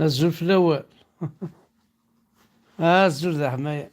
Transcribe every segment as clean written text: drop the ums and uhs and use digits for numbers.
الزول في الأول. الزول ذا حماية.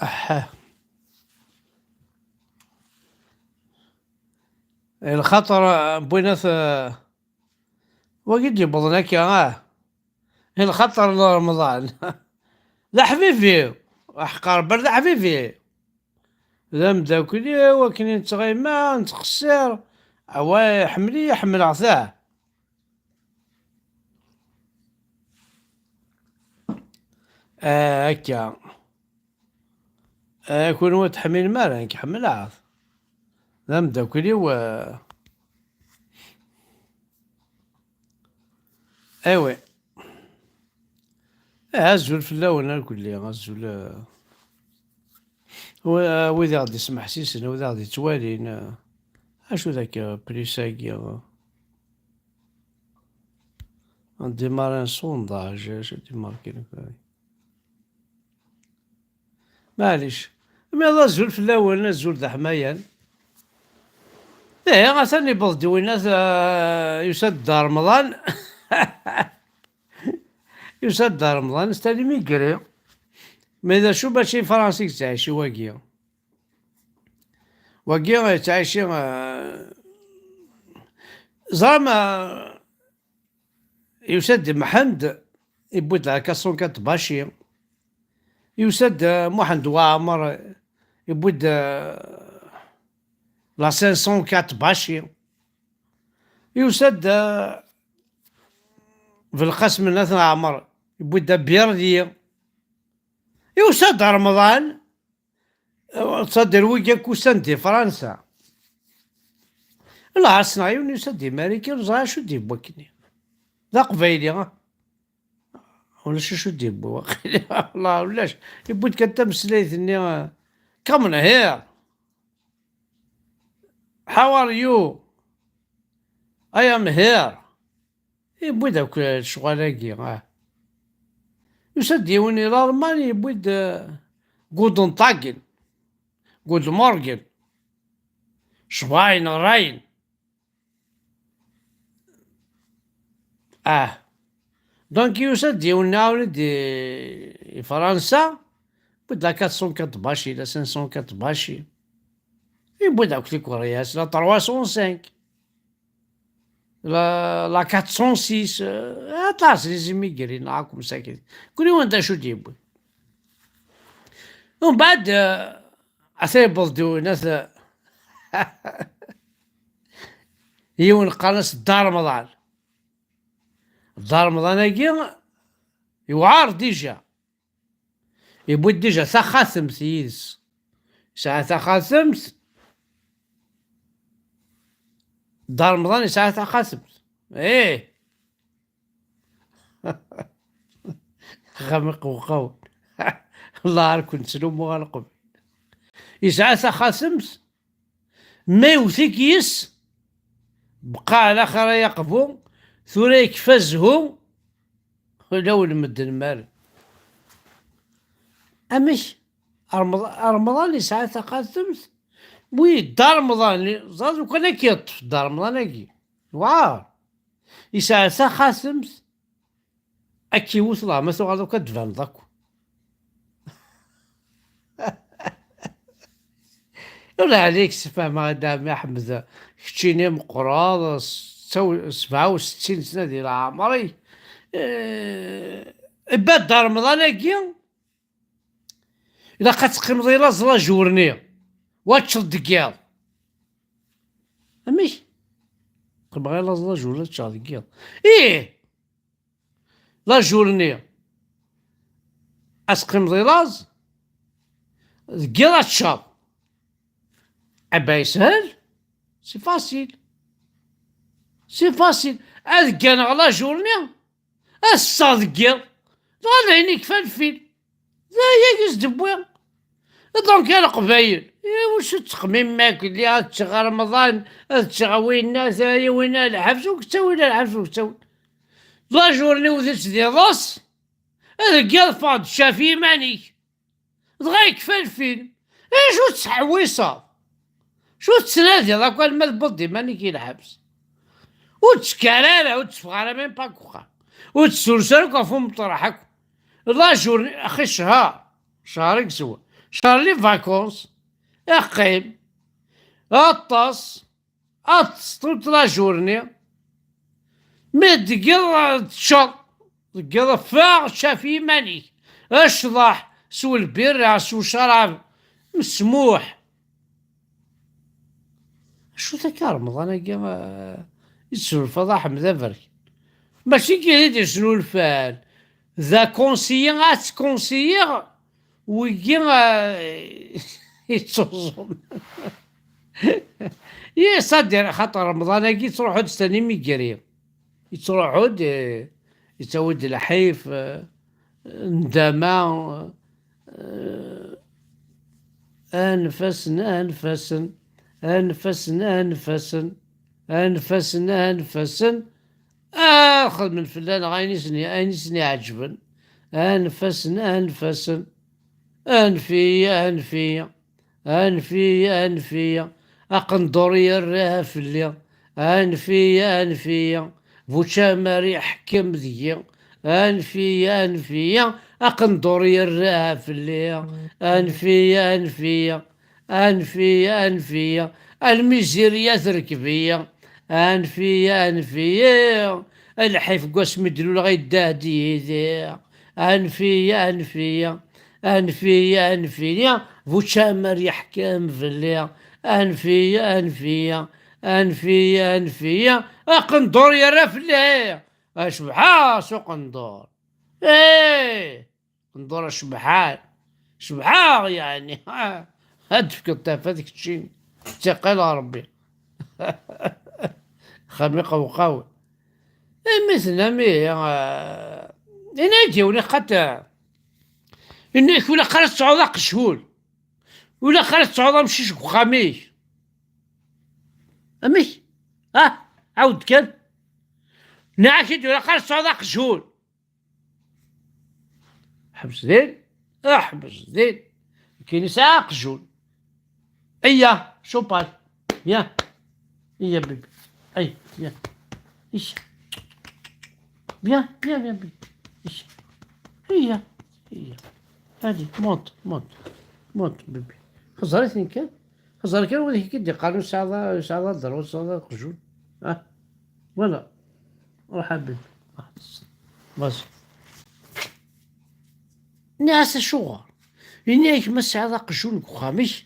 أحا. الخطر بوينات وقد يبضنك الخطر رمضان. لا حبيبي، أحقر برد حبيبي. لا مداكلي وكني نتغيما نتخسر. أوا حملي حمل عصاه. هكا. كون هو تحمل مالا كيحمل عاص. لا مداكلي ايوي. الزول في اللون الكل الزول. وإذا غادي يسمح سيسن وإذا غادي توالين. أشو ذاك بريساكي. ديمار ان سونداج اش ديمار كاين. معليش. مي الله الزول في الاول الزول ذا حمايان. ايه غاساني بلدي وينات يسد رمضان. يسد رمضان استاني ميكري. مي اذا شو ماشي فرنسي تعيشي واقيا. واقيا تعيشي زعما يسد محمد يبود لها كاسون كات باشي. يسد محمد وعمر يبود لا 504 باشي. يسد في القسم الناس عمر يبود بيردية. يسد رمضان تصدر ويجا كوسانتي فرنسا. لا صناعي يسد امريكا رزا شو ديب وكني ذا قبايلي ولا شو ديب والله ولاش يبود كتمسليتني. Come here. How are you? I am here. يبود هاك الشغلاكي يسد يوني الألماني يبود غودن طاغن غود مورغن شواين راين. دونك يسد يوني ولدي فرنسا يبود لا 404 باشي لا 504 باشي. يبود هاك لي كورياس لا 305 لا 406. طاس لي زيميكري معاكم ساكن كل يوم انت شو تجيب. ومن بعد عثيبل دو ناس. يون قناص دار رمضان. دار رمضان هاكي يوعار ديجا. يبود ديجا ثخاثمت يدس ساعة ثخاثمت. دار رمضان ساعة ثخاثمت. ايه. غمق وقول. الله عارف كنت سلوم وغنقب. يسعى ثخاثمت ما يوثيكيس بقى الاخر يقفو ثورا يكفزهو ولاو المد المال. امش رمضان يسعى ثخاثمت وي دار رمضان زاد وكان كيطف دار رمضان هاكي وعار يسعى ثخاثمت اكي وصلا ما ثو كتفهم ضاكو. ولا عليك سفهم هذا يا حمزة كتشيني مقراض 67 سنة ديال عمري. بعد دار رمضان هاكي إلا كتقيم ضيلا زلا جورني واتشد كياض. أمي تبغي لا زلا جورني تشاد كياض. إيه لا جورني أسقيم ضيلاز كياض تشاد. أبا يسهل سي فاسيل سي فاسيل. أذكان على جورني الصادقيض غادا عينيك فالفيل ذا ياكس دبويا. دونك انا قبايل واش تقميم ماك اللي هاد تشغل رمضان هاد تشغل الناس هاي وين الحبس وكتسوي الحبس وكتسوي لا جورني وذيت دي راس هذا قال فاض شافي مانيك دغا يكفى الفيلم. شو تحويصة، شو تنادي هذاك المال بضي ماني كي الحبس، وتسكرارة وتفغارة ميم با كوخا، وتسرسل كفو مطرحك. لا جورني اخي شهر يكسوا، شهر لي فاكونس اقيم اطاس طول لا جورني مي دقيقة تشط دقيقة فاغ شافي مانيك اشضح سو البيرة سو شراب مسموح. شو ذاك رمضان كاع يتسول الفضاح حمد برك ماشي كي شنو الفال ذا كونسيي تكونسييغ ويجي يتصوم. يا صدر خاطر رمضان كي تروحو تستني ميكري يتروحو يتود الحيف ندما أنفسن أنفسن أنفسن أنفسن أنفسن أنفسن آخذ من فلان غاينسني عجبا أنفسن أنفسن أنفية أنفية أنفية أنفية أقندوري الراها فلي أنفية أنفية بوشامري حكم ذي أنفية أنفية أقندوري الراها فلي أنفية أنفية أنفية أنفية الميزيرية تركبية أنفية أنفية الحيف قوس مدلول غيدا ديدي أنفية أنفية أنفية أنفية فوشامر يحكم فليا أنفية أنفية أنفية أنفية أقندور يا رفلي أشبحا سو قندور إيه قندور أشبحا شبحا يعني هدفك التافاتك تشين تقل ربي خميقة وقوي مثلنا مي إنا جاوني خاطر إنك ولا خرجت تعوض قشهول ولا خرجت تعوض مشيش خاميش أمي عاود كان نعكد ولا خرجت تعوض قشهول حبس زين احبس زين كاين ساعة قشهول أيا شوبال يا يا بيبي أي يا إيش بيان بيان بيان بيان إيش هي هادي موت بيبي خزرتني كان ولا كي قالوا ساعة ضروري ساعة قجول ولا روح بيبي بس ناس شغل إنك ما ساعة قجول خامش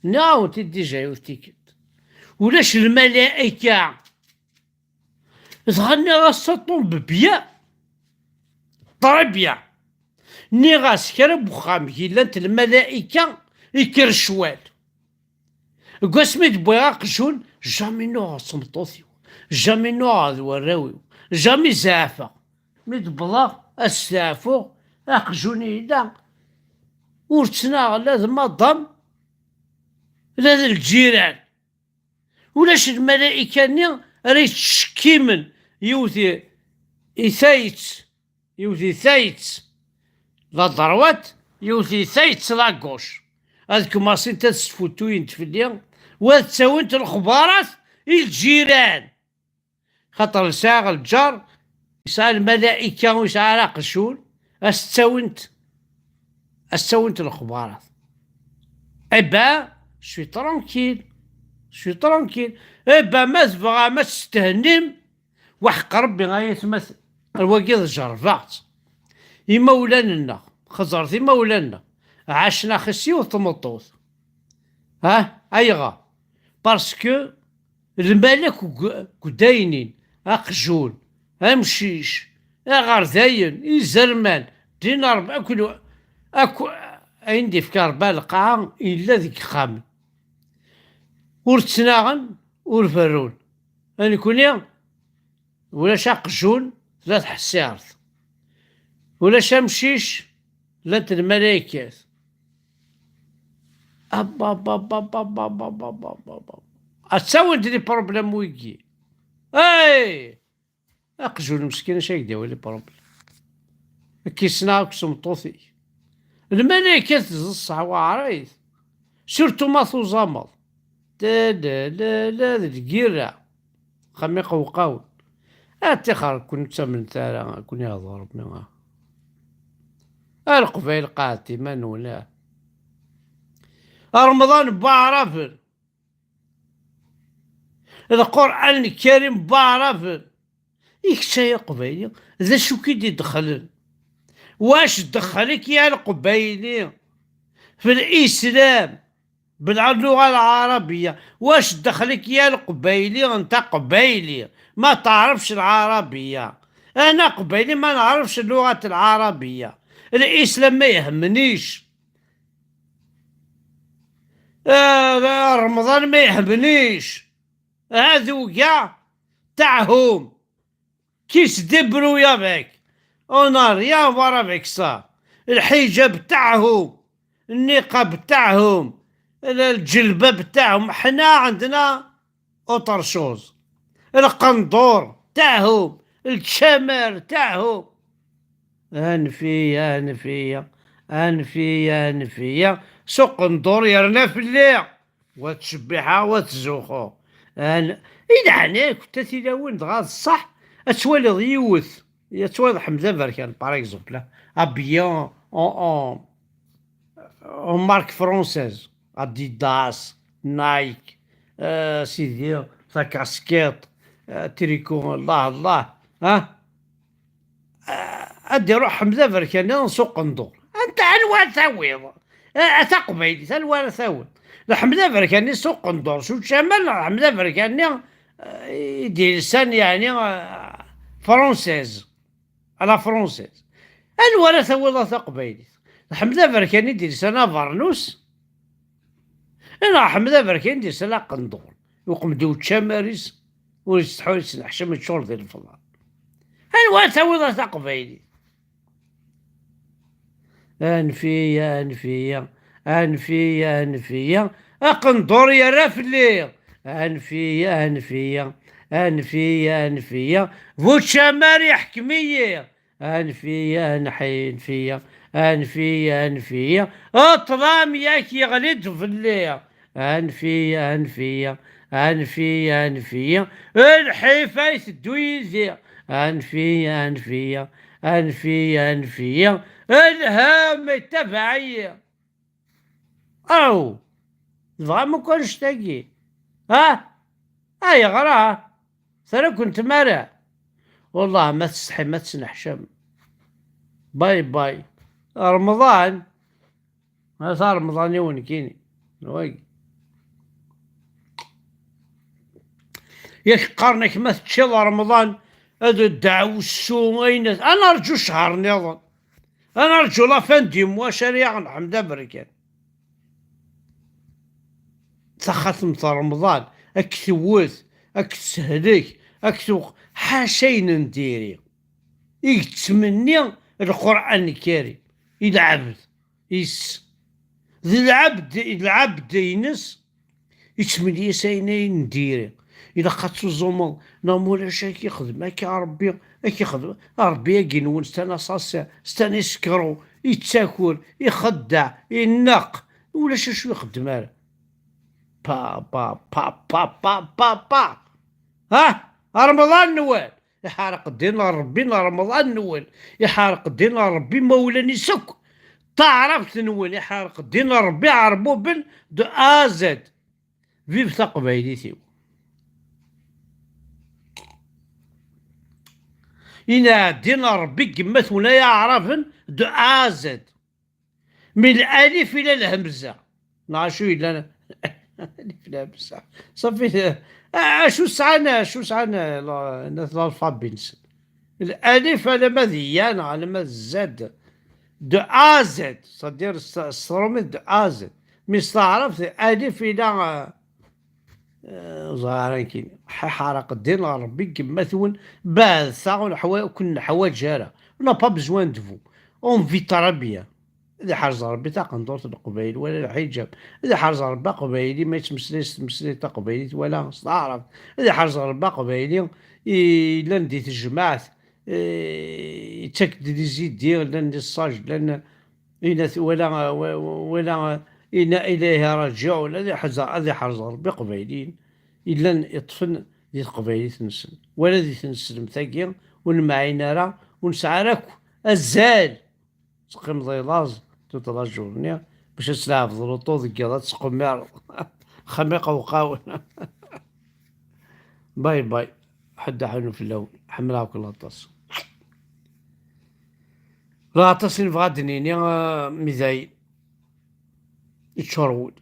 ناو تدي جاي وتيكت ولاش الملائكة تغني غاصتهم ببيا طربيا ني غاس كرب وخامي لانت الملائكة يكرشوال قسمي تبغي قشون جامي نوع صمطوثيو جامي نوع وراويو جامي زعفة متبلا السافو أقجوني دا ورتنا لازم ما ضم لازم الجيران ولاش الملائكة ني ريت شكيمن يوثي ثايت لا ضروات يوثي ثايت لا كوش هذيك ماسين تسفوتوين تفليا وتساونت الخبارات الجيران خاطر الساعة الجار يسأل الملائكة ويسأل قشون استساونت الخبارات إبا شوي ترونكيل إبا ما تبغى ما تستهنم وحق ربي غايتمثل الوقيض جرفات إمولاننا خزرت إمولاننا عاشنا خسي وطمطوط أيغا باسكو الملك كداينين أقجون أمشيش أغرذاين إزرمان دينار أكو عندي في كربال القاعة إلا ذيك خامن ورتناغن ورفرون أنا كوني ولا شاقجون ثلاث حسيارت ولا شمشيش لانت الملايكات أتساوي نديري بروبليم ويكي أي أقجون مسكينة شاك داوي لي بروبليم كيسنا كسمطوثي الملائكة تزصح وعريض، سيرتو ما تزامض، لا لا لا لا الكيرة خمي قوقاو، اتخر كنت من ثارة كون يهضر بنا القبيل قاتي من ولا رمضان بعرف القرآن الكريم بعرف يكشى يا قبيلي ذا شو كي دخل واش دخلك يا القبيلي في الإسلام باللغة العربية؟ واش دخلك يا القبيلي؟ انت قبيلي ما تعرفش العربية، انا قبيلي ما نعرفش اللغة العربية، الإسلام ما يهمنيش، رمضان ما يهمنيش، هذو كاع تاعهم كيس دبروا يا بك اونار يا ورا بك صار الحجاب تاعهم، النقاب تاعهم، الجلباب تاعهم، حنا عندنا اوتر شوز، القندور تاعهم، الشمر تاعهم، انفية انفية انفية انفية سوق ندور يرنا في الليل وتشبحها وتزوخو إذا عناك تاثيلا وين دغا الصح اتوالي ضيوث يتوالي حمزة بركان باغ اكزومبل ابيون اون مارك فرونسيز اديداس نايك سيدي ذا كاسكيط تريكو الله الله ادي روح حمزة بركان سوق ندور انت عنوان ثويض اتا قبيلي ثالوان ثويض حمزة بركاني سوق ندور شو شمال حمزة بركاني يدير لسان يعني فرونسيز على فرونسيز الولا ثويض ثا قبيلي حمزة بركاني يدير لسان فرنوس، انا حمزة بركاني يدير لسان قندور وقم دو تشاماريس ويستحول حشم الشور ديال الفضاء الولا ثويض ثا قبيلي أنفية أنفية أنفية أنفية أقندور يا رافلي أنفية أنفية أنفية أنفية فوتشاماري حكمية أنفية أنفية أنفية أنفية أطرام ياك يغلد في الليل أنفية أنفية أنفية أنفية الحفاية الدويزي أنفية أنفية أنفية أنفية الهام التبعية أو بغا ما كنش تاقي يغرا ترى كنت مرة والله ما تستحي ما تسنحشم باي باي رمضان هذا رمضان يون كيني ياك قرنك ما تشيل رمضان هذا الدعو السوم أين أنا أرجو شهر نظام أنا أرجو لا فان دي موا شريعة نحمد بركان تختم رمضان أكتوث أكتسهلك أكتو حاشين نديري يتمني القرآن الكريم يلعب العبد ينس يتمني سينين نديري إذا خدتو الزمر نامولا شاك يخدم هاكا ربي هاكا يخدم ربي يقنون ستانا صاصا ستانا يسكرو يتساكل يخدع ينق ولا شو يخدم هذا با با با با با با با رمضان نوال يحارق الدين ربي رمضان نوال يحارق الدين ربي مولاني سك تعرفت نوال يحارق الدين ربي عربو بن دو ازد فيف ثقبيليتي إنا دينا ربي قمت ولا يعرفن دو ازد من الالف الى الهمزه نعشو الى الف الى الهمزه صافي شو سعنا الالفابي الالف على مذيان على مزاد دو ازد صدير الصرومي دو ازد مستعرف الف الى ظاهرين كاين حرق الدين ربي كما ثون بعد ساعه كنا حوايج جاره ونا با بزوان دفو اون في تربيه اذا حرز ربي تاع قندورة القبيل ولا الحجاب، اذا حرز ربي قبيلي ما يتمسليش تمسلي تاع قبيلي ولا تعرف، اذا حرز ربي قبيلي الا نديت الجماعه تاكد لي زيد ديال لان الصاج لان ولا إن إليه راجع ولا ذي حرز ربي قبايلين إلا يطفن ذي قبايلي تنسن ولا ذي تنسلم ثقيل ونمعين راه ونسعى راك الزال تقيم ضي لاز تتراجعني باش تلعب ضلوطو ذكي تسقمر خميقة وقاون. باي باي حد حنو في اللون حملها كل الطاس لا تصل فغادنيني مزاي يتشرود